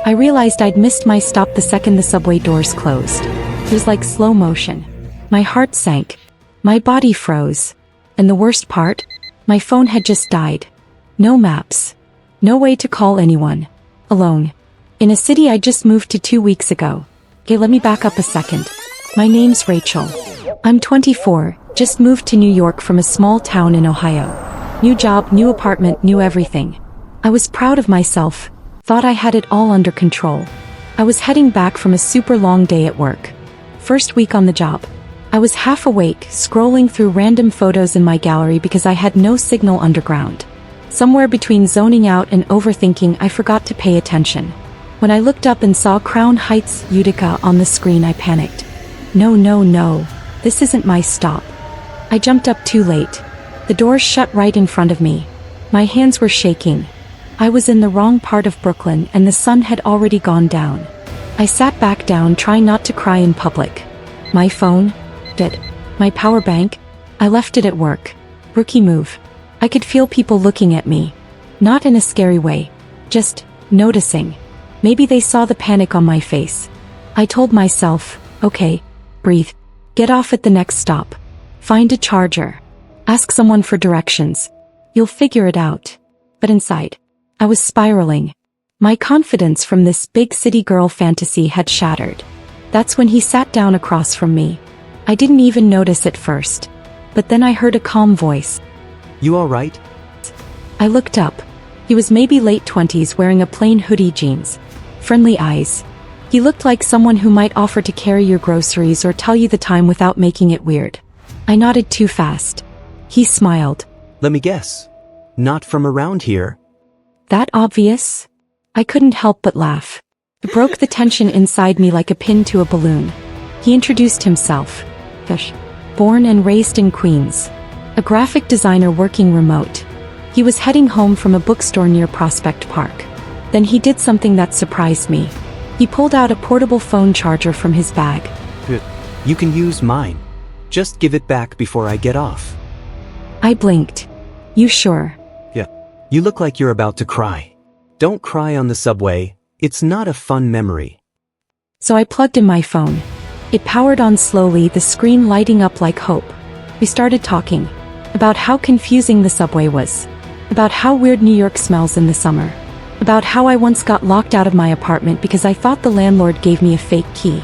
I realized I'd missed my stop the second the subway doors closed. It was like slow motion. My heart sank. My body froze. And the worst part? My phone had just died. No maps. No way to call anyone. Alone. In a city I just moved to 2 weeks ago. Okay, let me back up a second. My name's Rachel. I'm 24, just moved to New York from a small town in Ohio. New job, new apartment, new everything. I was proud of myself. Thought I had it all under control. I was heading back from a super long day at work. First week on the job. I was half awake, scrolling through random photos in my gallery because I had no signal underground. Somewhere between zoning out and overthinking, I forgot to pay attention. When I looked up and saw Crown Heights, Utica on the screen, I panicked. No. This isn't my stop. I jumped up too late. The doors shut right in front of me. My hands were shaking. I was in the wrong part of Brooklyn and the sun had already gone down. I sat back down, trying not to cry in public. My phone? Dead. My power bank? I left it at work. Rookie move. I could feel people looking at me. Not in a scary way. Just noticing. Maybe they saw the panic on my face. I told myself, okay, breathe. Get off at the next stop. Find a charger. Ask someone for directions. You'll figure it out. But inside, I was spiraling. My confidence from this big city girl fantasy had shattered. That's when he sat down across from me. I didn't even notice at first. But then I heard a calm voice. You all right? I looked up. He was maybe late 20s, wearing a plain hoodie, jeans. Friendly eyes. He looked like someone who might offer to carry your groceries or tell you the time without making it weird. I nodded too fast. He smiled. Let me guess. Not from around here. That obvious? I couldn't help but laugh. It broke the tension inside me like a pin to a balloon. He introduced himself. Fish. Born and raised in Queens. A graphic designer working remote. He was heading home from a bookstore near Prospect Park. Then he did something that surprised me. He pulled out a portable phone charger from his bag. You can use mine. Just give it back before I get off. I blinked. You sure? Yeah. You look like you're about to cry. Don't cry on the subway. It's not a fun memory. So I plugged in my phone. It powered on slowly, the screen lighting up like hope. We started talking. About how confusing the subway was. About how weird New York smells in the summer. About how I once got locked out of my apartment because I thought the landlord gave me a fake key.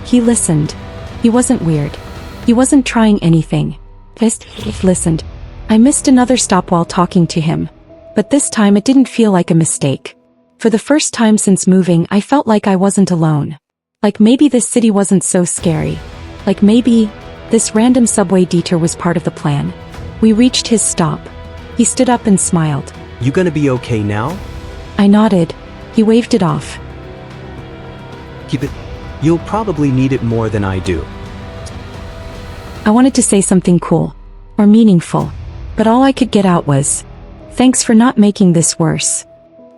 He listened. He wasn't weird. He wasn't trying anything. Just listened. I missed another stop while talking to him. But this time it didn't feel like a mistake. For the first time since moving, I felt like I wasn't alone. Like maybe this city wasn't so scary. Like maybe this random subway detour was part of the plan. We reached his stop. He stood up and smiled. You gonna be okay now? I nodded. He waved it off. Keep it. You'll probably need it more than I do. I wanted to say something cool. Or meaningful. But all I could get out was, thanks for not making this worse.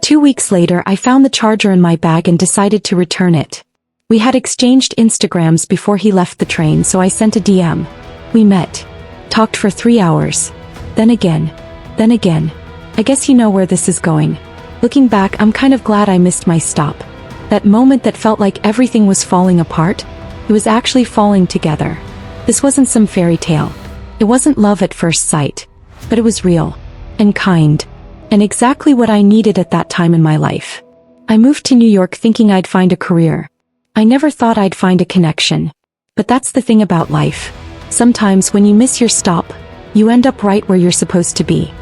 2 weeks later, I found the charger in my bag and decided to return it. We had exchanged Instagrams before he left the train, so I sent a DM. We met. Talked for 3 hours. Then again. I guess you know where this is going. Looking back, I'm kind of glad I missed my stop. That moment that felt like everything was falling apart, it was actually falling together. This wasn't some fairy tale. It wasn't love at first sight. But it was real. And kind. And exactly what I needed at that time in my life. I moved to New York thinking I'd find a career. I never thought I'd find a connection. But that's the thing about life. Sometimes when you miss your stop, you end up right where you're supposed to be.